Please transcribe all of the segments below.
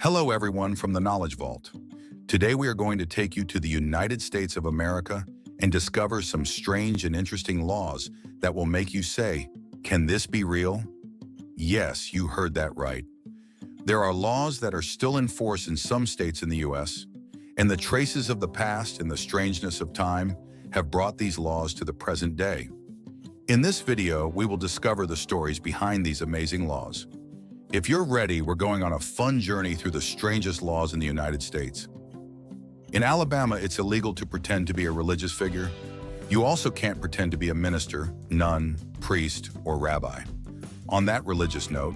Hello, everyone from the Knowledge Vault. Today, we are going to take you to the United States of America and discover some strange and interesting laws that will make you say, can this be real? Yes, you heard that right. There are laws that are still in force in some states in the U.S., and the traces of the past and the strangeness of time have brought these laws to the present day. In this video, we will discover the stories behind these amazing laws. If you're ready, we're going on a fun journey through the strangest laws in the United States. In Alabama, it's illegal to pretend to be a religious figure. You also can't pretend to be a minister, nun, priest, or rabbi. On that religious note,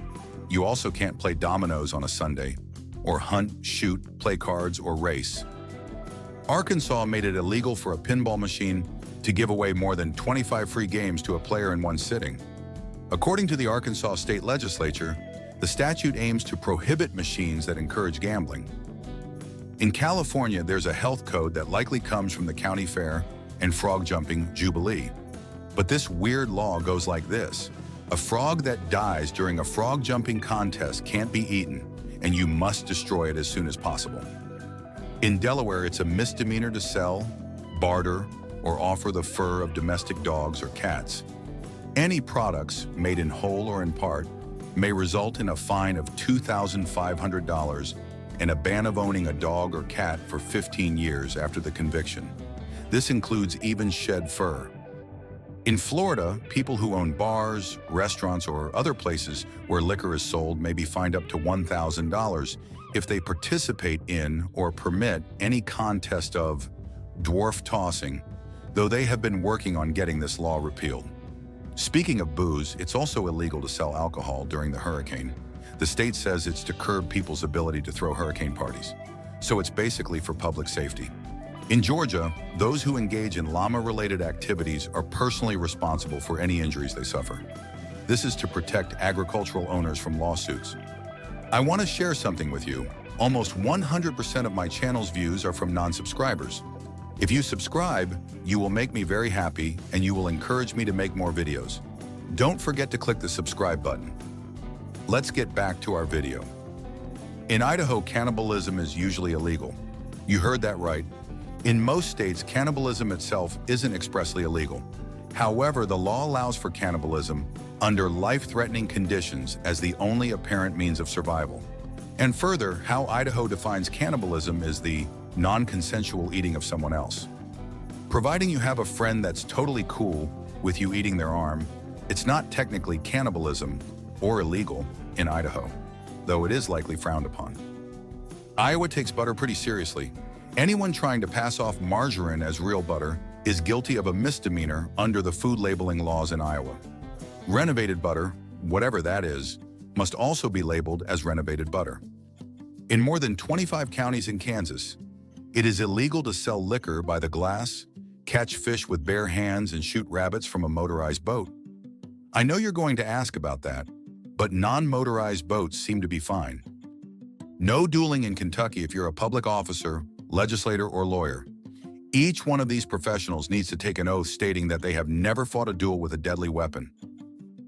you also can't play dominoes on a Sunday, or hunt, shoot, play cards, or race. Arkansas made it illegal for a pinball machine to give away more than 25 free games to a player in one sitting. According to the Arkansas State Legislature, the statute aims to prohibit machines that encourage gambling. In California, there's a health code that likely comes from the county fair and frog jumping jubilee. But this weird law goes like this. A frog that dies during a frog jumping contest can't be eaten, and you must destroy it as soon as possible. In Delaware, it's a misdemeanor to sell, barter, or offer the fur of domestic dogs or cats. Any products made in whole or in part may result in a fine of $2,500 and a ban of owning a dog or cat for 15 years after the conviction. This includes even shed fur. In Florida, people who own bars, restaurants, or other places where liquor is sold may be fined up to $1,000 if they participate in or permit any contest of dwarf tossing, though they have been working on getting this law repealed. Speaking of booze, it's also illegal to sell alcohol during the hurricane. The state says it's to curb people's ability to throw hurricane parties, so it's basically for public safety. In Georgia, those who engage in llama-related activities are personally responsible for any injuries they suffer. This is to protect agricultural owners from lawsuits. I want to share something with you. Almost 100% of my channel's views are from non-subscribers. If you subscribe, you will make me very happy and you will encourage me to make more videos. Don't forget to click the subscribe button. Let's get back to our video. In Idaho, cannibalism is usually illegal. You heard that right. In most states, cannibalism itself isn't expressly illegal. However, the law allows for cannibalism under life-threatening conditions as the only apparent means of survival. And further, how Idaho defines cannibalism is the non-consensual eating of someone else. Providing you have a friend that's totally cool with you eating their arm, it's not technically cannibalism or illegal in Idaho, though it is likely frowned upon. Iowa takes butter pretty seriously. Anyone trying to pass off margarine as real butter is guilty of a misdemeanor under the food labeling laws in Iowa. Renovated butter, whatever that is, must also be labeled as renovated butter. In more than 25 counties in Kansas, it is illegal to sell liquor by the glass, catch fish with bare hands, and shoot rabbits from a motorized boat. I know you're going to ask about that, but non-motorized boats seem to be fine. No dueling in Kentucky if you're a public officer, legislator, or lawyer. Each one of these professionals needs to take an oath stating that they have never fought a duel with a deadly weapon.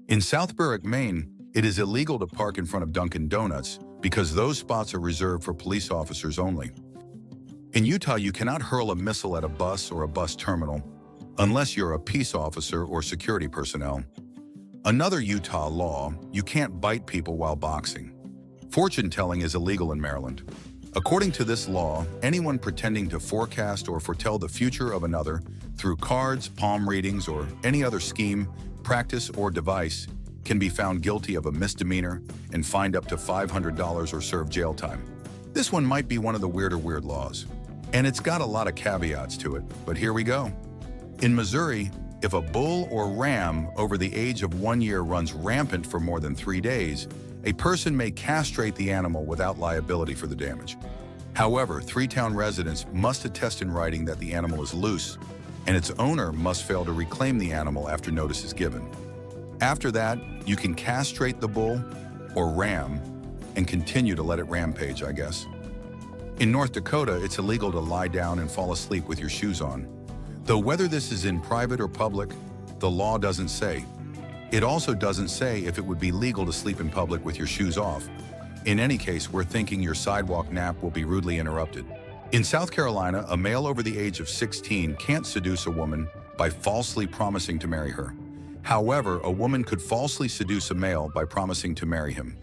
In South Berwick, Maine, it is illegal to park in front of Dunkin' Donuts because those spots are reserved for police officers only. In Utah, you cannot hurl a missile at a bus or a bus terminal unless you're a peace officer or security personnel. Another Utah law, you can't bite people while boxing. Fortune-telling is illegal in Maryland. According to this law, anyone pretending to forecast or foretell the future of another through cards, palm readings, or any other scheme, practice, or device can be found guilty of a misdemeanor and fined up to $500 or serve jail time. This one might be one of the weird laws. And it's got a lot of caveats to it, but here we go. In Missouri, if a bull or ram over the age of 1 year runs rampant for more than 3 days, a person may castrate the animal without liability for the damage. However, Three-town residents must attest in writing that the animal is loose, and its owner must fail to reclaim the animal after notice is given. After that, you can castrate the bull or ram and continue to let it rampage, I guess. In North Dakota, it's illegal to lie down and fall asleep with your shoes on. Though whether this is in private or public, the law doesn't say. It also doesn't say if it would be legal to sleep in public with your shoes off. In any case, we're thinking your sidewalk nap will be rudely interrupted. In South Carolina, a male over the age of 16 can't seduce a woman by falsely promising to marry her. However, a woman could falsely seduce a male by promising to marry him.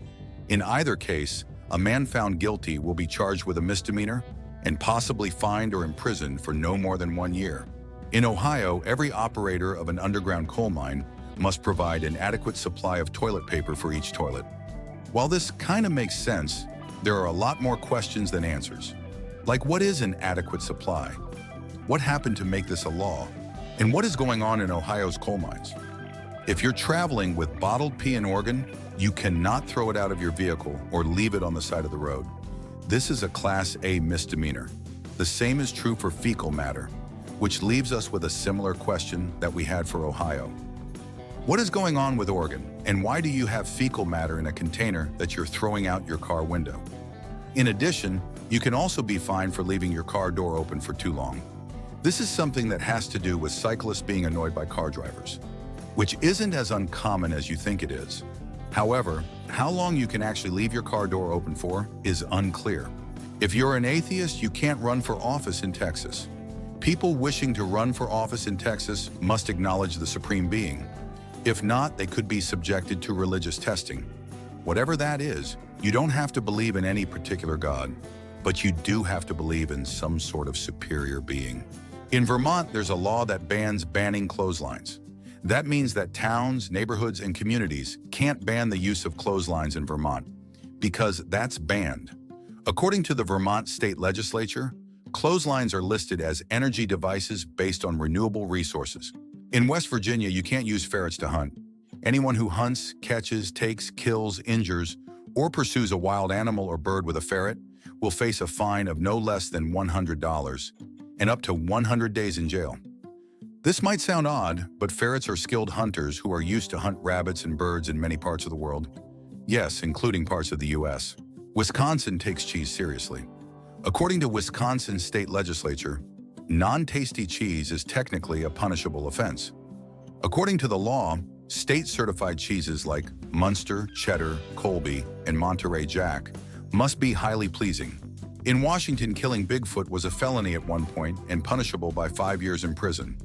In either case, a man found guilty will be charged with a misdemeanor and possibly fined or imprisoned for no more than 1 year. In Ohio, every operator of an underground coal mine must provide an adequate supply of toilet paper for each toilet. While this kind of makes sense, there are a lot more questions than answers. Like, what is an adequate supply? What happened to make this a law? And what is going on in Ohio's coal mines? If you're traveling with bottled pee and organ, you cannot throw it out of your vehicle or leave it on the side of the road. This is a Class A misdemeanor. The same is true for fecal matter, which leaves us with a similar question that we had for Ohio. What is going on with Oregon, and why do you have fecal matter in a container that you're throwing out your car window? In addition, you can also be fined for leaving your car door open for too long. This is something that has to do with cyclists being annoyed by car drivers, which isn't as uncommon as you think it is. However, how long you can actually leave your car door open for is unclear. If you're an atheist, you can't run for office in Texas. People wishing to run for office in Texas must acknowledge the Supreme Being. If not, they could be subjected to religious testing. Whatever that is, you don't have to believe in any particular God, but you do have to believe in some sort of superior being. In Vermont, there's a law that bans banning clotheslines. That means that towns, neighborhoods, and communities can't ban the use of clotheslines in Vermont, because that's banned. According to the Vermont State Legislature, clotheslines are listed as energy devices based on renewable resources. In West Virginia, you can't use ferrets to hunt. Anyone who hunts, catches, takes, kills, injures, or pursues a wild animal or bird with a ferret will face a fine of no less than $100 and up to 100 days in jail. This might sound odd, but ferrets are skilled hunters who are used to hunt rabbits and birds in many parts of the world. Yes, including parts of the US. Wisconsin takes cheese seriously. According to Wisconsin State Legislature, non-tasty cheese is technically a punishable offense. According to the law, state-certified cheeses like Munster, Cheddar, Colby, and Monterey Jack must be highly pleasing. In Washington, killing Bigfoot was a felony at one point and punishable by 5 years in prison.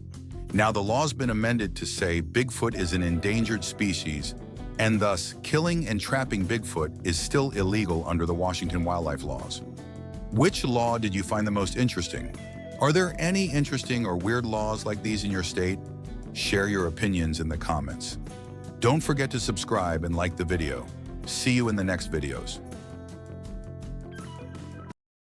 Now the law's been amended to say Bigfoot is an endangered species, and thus killing and trapping Bigfoot is still illegal under the Washington wildlife laws. Which law did you find the most interesting? Are there any interesting or weird laws like these in your state? Share your opinions in the comments. Don't forget to subscribe and like the video. See you in the next videos.